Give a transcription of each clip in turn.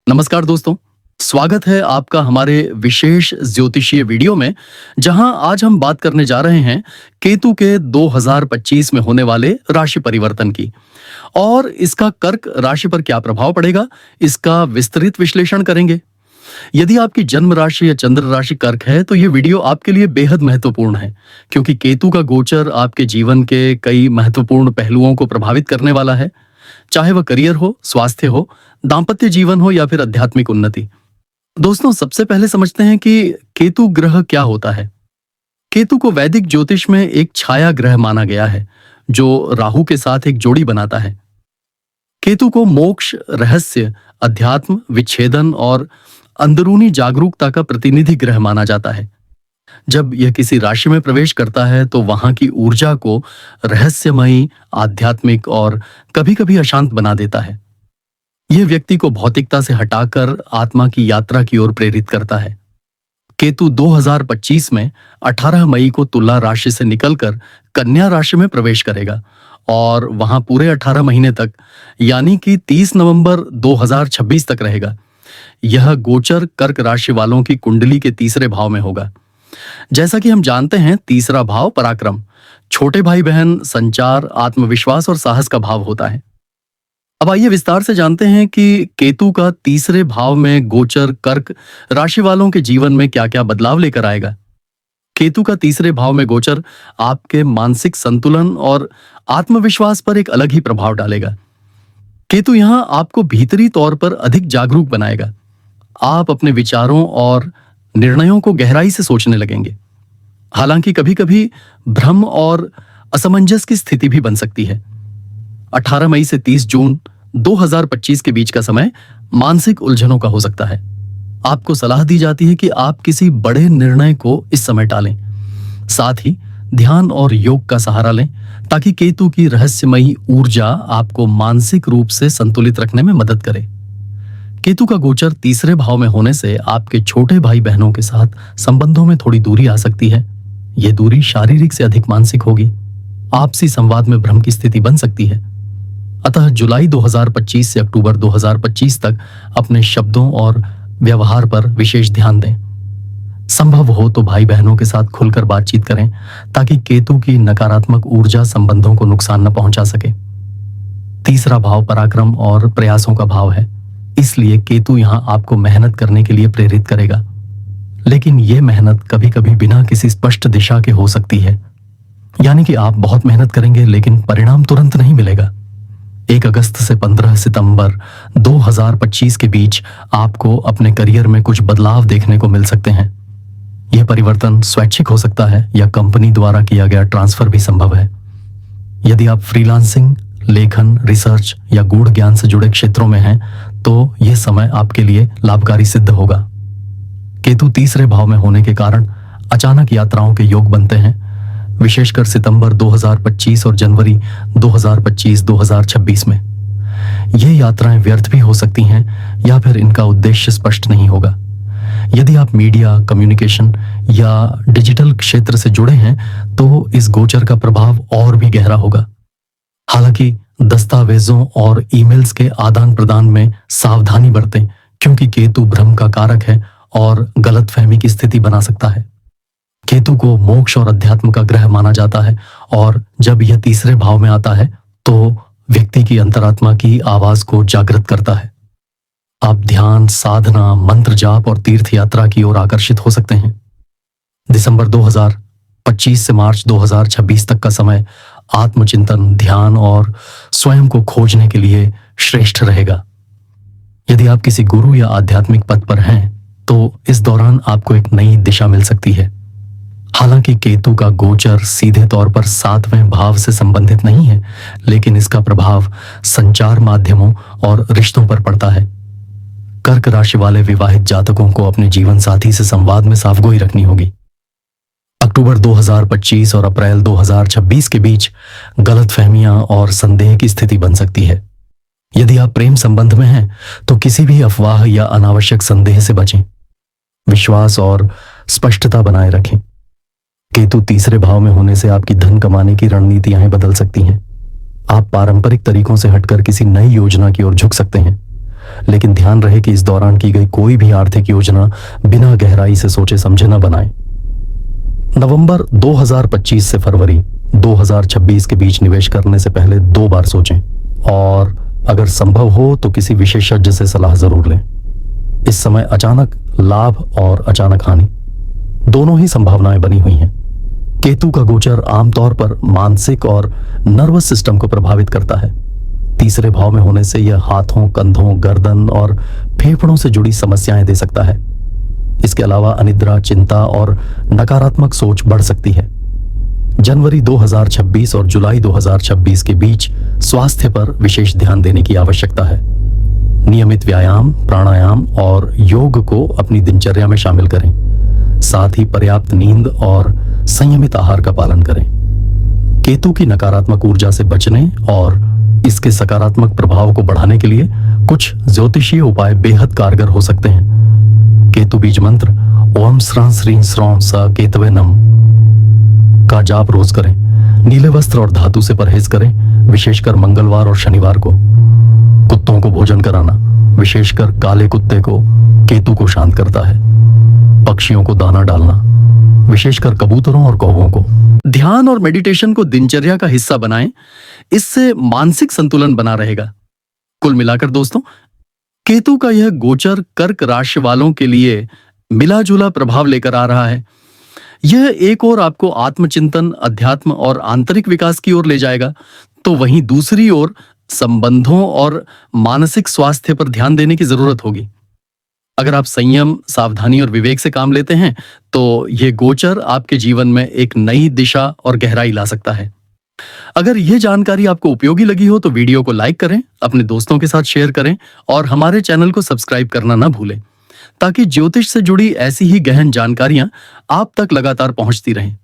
नमस्कार दोस्तों, स्वागत है आपका हमारे विशेष ज्योतिषीय वीडियो में, जहां आज हम बात करने जा रहे हैं केतु के 2025 में होने वाले राशि परिवर्तन की और इसका कर्क राशि पर क्या प्रभाव पड़ेगा, इसका विस्तृत विश्लेषण करेंगे। यदि आपकी जन्म राशि या चंद्र राशि कर्क है तो ये वीडियो आपके लिए बेहद महत्वपूर्ण है, क्योंकि केतु का गोचर आपके जीवन के कई महत्वपूर्ण पहलुओं को प्रभावित करने वाला है, चाहे वह करियर हो, स्वास्थ्य हो, दांपत्य जीवन हो या फिर आध्यात्मिक उन्नति। दोस्तों, सबसे पहले समझते हैं कि केतु ग्रह क्या होता है। केतु को वैदिक ज्योतिष में एक छाया ग्रह माना गया है, जो राहु के साथ एक जोड़ी बनाता है। केतु को मोक्ष, रहस्य, अध्यात्म, विच्छेदन और अंदरूनी जागरूकता का प्रतिनिधि ग्रह माना जाता है। जब यह किसी राशि में प्रवेश करता है तो वहां की ऊर्जा को रहस्यमयी, आध्यात्मिक और कभी-कभी अशांत बना देता है। यह व्यक्ति को भौतिकता से हटाकर आत्मा की यात्रा की ओर प्रेरित करता है। केतु 2025 में 18 मई को तुला राशि से निकलकर कन्या राशि में प्रवेश करेगा और वहां पूरे 18 महीने तक, यानी कि 30 नवंबर 2026 तक रहेगा। यह गोचर कर्क राशि वालों की कुंडली के तीसरे भाव में होगा। जैसा कि हम जानते हैं, तीसरा भाव पराक्रम, छोटे भाई बहन, संचार, आत्मविश्वास और साहस का भाव होता है। अब आइए विस्तार से जानते हैं कि केतु का तीसरे भाव में गोचर कर्क राशि वालों के जीवन में क्या क्या बदलाव लेकर आएगा। केतु का तीसरे भाव में गोचर आपके मानसिक संतुलन और आत्मविश्वास पर एक अलग ही प्रभाव डालेगा। केतु यहां आपको भीतरी तौर पर अधिक जागरूक बनाएगा। आप अपने विचारों और निर्णयों को गहराई से सोचने लगेंगे। हालांकि कभी-कभी भ्रम और असमंजस की स्थिति भी बन सकती है। 18 मई से 30 जून 2025 के बीच का समय मानसिक उलझनों का हो सकता है। आपको सलाह दी जाती है कि आप किसी बड़े निर्णय को इस समय टालें। साथ ही ध्यान और योग का सहारा लें, ताकि केतु की रहस्यमयी ऊर्जा आपको मानसिक रूप से संतुलित रखने में मदद करे। केतु का गोचर तीसरे भाव में होने से आपके छोटे भाई बहनों के साथ संबंधों में थोड़ी दूरी आ सकती है। यह दूरी शारीरिक से अधिक मानसिक होगी। आपसी संवाद में भ्रम की स्थिति बन सकती है। अतः जुलाई 2025 से अक्टूबर 2025 तक अपने शब्दों और व्यवहार पर विशेष ध्यान दें। संभव हो तो भाई बहनों के साथ खुलकर बातचीत करें, ताकि केतु की नकारात्मक ऊर्जा संबंधों को नुकसान न पहुंचा सके। तीसरा भाव पराक्रम और प्रयासों का भाव है, इसलिए केतु यहां आपको मेहनत करने के लिए प्रेरित करेगा। लेकिन यह मेहनत कभी-कभी बिना किसी स्पष्ट दिशा के हो सकती है, यानी कि आप बहुत मेहनत करेंगे लेकिन परिणाम तुरंत नहीं मिलेगा। 1 अगस्त से 15 सितंबर 2025 के बीच आपको अपने करियर में कुछ बदलाव देखने को मिल सकते हैं। यह परिवर्तन स्वैच्छिक हो सकता है या कंपनी द्वारा किया गया ट्रांसफर भी संभव है। यदि आप फ्रीलांसिंग, लेखन, रिसर्च या गूढ़ ज्ञान से जुड़े क्षेत्रों में हैं, तो यह समय आपके लिए लाभकारी सिद्ध होगा। केतु तीसरे भाव में होने के कारण अचानक यात्राओं के योग बनते हैं, विशेषकर सितंबर 2025 और जनवरी 2025-2026 में। ये यात्राएं व्यर्थ भी हो सकती हैं या फिर इनका उद्देश्य स्पष्ट नहीं होगा। यदि आप मीडिया, कम्युनिकेशन या डिजिटल क्षेत्र से जुड़े हैं तो इस गोचर का प्रभाव और भी गहरा होगा। हालांकि दस्तावेजों और ईमेल्स के आदान प्रदान में सावधानी बरतें, क्योंकि केतु भ्रम का कारक है और गलतफहमी की स्थिति बना सकता है। केतु को मोक्ष और अध्यात्म का ग्रह माना जाता है और जब यह तीसरे भाव में आता है तो व्यक्ति की अंतरात्मा की आवाज को जागृत करता है। आप ध्यान, साधना, मंत्र जाप और तीर्थ यात्रा की ओर आकर्षित हो सकते हैं। दिसंबर 2025 से मार्च 2026 तक का समय आत्मचिंतन, ध्यान और स्वयं को खोजने के लिए श्रेष्ठ रहेगा। यदि आप किसी गुरु या आध्यात्मिक पथ पर हैं तो इस दौरान आपको एक नई दिशा मिल सकती है। हालांकि केतु का गोचर सीधे तौर पर 7वें भाव से संबंधित नहीं है, लेकिन इसका प्रभाव संचार माध्यमों और रिश्तों पर पड़ता है। कर्क राशि वाले विवाहित जातकों को अपने जीवन साथी से संवाद में साफगोई रखनी होगी। अक्टूबर 2025 और अप्रैल 2026 के बीच गलतफहमियां और संदेह की स्थिति बन सकती है। यदि आप प्रेम संबंध में हैं तो किसी भी अफवाह या अनावश्यक संदेह से बचें। विश्वास और स्पष्टता बनाए रखें। केतु तीसरे भाव में होने से आपकी धन कमाने की रणनीतियां बदल सकती हैं। आप पारंपरिक तरीकों से हटकर किसी नई योजना की ओर झुक सकते हैं। लेकिन ध्यान रहे कि इस दौरान की गई कोई भी आर्थिक योजना बिना गहराई से सोचे समझे न बनाएं। नवंबर 2025 से फरवरी 2026 के बीच निवेश करने से पहले 2 बार सोचें और अगर संभव हो तो किसी विशेषज्ञ से सलाह जरूर लें। इस समय अचानक लाभ और अचानक हानि दोनों ही संभावनाएं बनी हुई हैं। केतु का गोचर आमतौर पर मानसिक और नर्वस सिस्टम को प्रभावित करता है। तीसरे भाव में होने से यह हाथों, कंधों, गर्दन और फेफड़ों से जुड़ी समस्याएं दे सकता है। इसके अलावा अनिद्रा, चिंता और नकारात्मक सोच बढ़ सकती है। जनवरी 2026 और जुलाई 2026 के बीच स्वास्थ्य पर विशेष ध्यान देने की आवश्यकता है। नियमित व्यायाम, प्राणायाम और योग को अपनी दिनचर्या में शामिल करें। साथ ही पर्याप्त नींद और संयमित आहार का पालन करें। केतु की नकारात्मक ऊर्जा से बचने और इसके सकारात्मक प्रभाव को बढ़ाने के लिए कुछ ज्योतिषीय उपाय बेहद कारगर हो सकते हैं। केतु बीज मंत्र ओम स्रां श्रीं स्रौं स केतवे नम का जाप रोज करें। नीले वस्त्र और धातु से परहेज करें, विशेषकर मंगलवार और शनिवार को। कुत्तों को भोजन कराना, विशेषकर काले कुत्ते को, केतु को शांत करता है। पक्षियों को दाना डालना, विशेषकर कबूतरों और कौवों को। ध्यान और मेडिटेशन को दिनचर्या का हिस्सा बनाएं, इससे मानसिक संतुलन बना रहेगा। कुल मिलाकर दोस्तों, केतु का यह गोचर कर्क राशि वालों के लिए मिला जुला प्रभाव लेकर आ रहा है। यह एक ओर आपको आत्मचिंतन, अध्यात्म और आंतरिक विकास की ओर ले जाएगा, तो वहीं दूसरी ओर संबंधों और मानसिक स्वास्थ्य पर ध्यान देने की जरूरत होगी। अगर आप संयम, सावधानी और विवेक से काम लेते हैं तो यह गोचर आपके जीवन में एक नई दिशा और गहराई ला सकता है। अगर यह जानकारी आपको उपयोगी लगी हो तो वीडियो को लाइक करें, अपने दोस्तों के साथ शेयर करें और हमारे चैनल को सब्सक्राइब करना ना भूलें, ताकि ज्योतिष से जुड़ी ऐसी ही गहन जानकारियां आप तक लगातार पहुंचती रहें।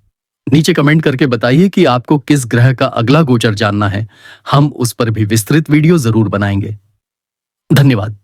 नीचे कमेंट करके बताइए कि आपको किस ग्रह का अगला गोचर जानना है। हम उस पर भी विस्तृत वीडियो जरूर बनाएंगे। धन्यवाद।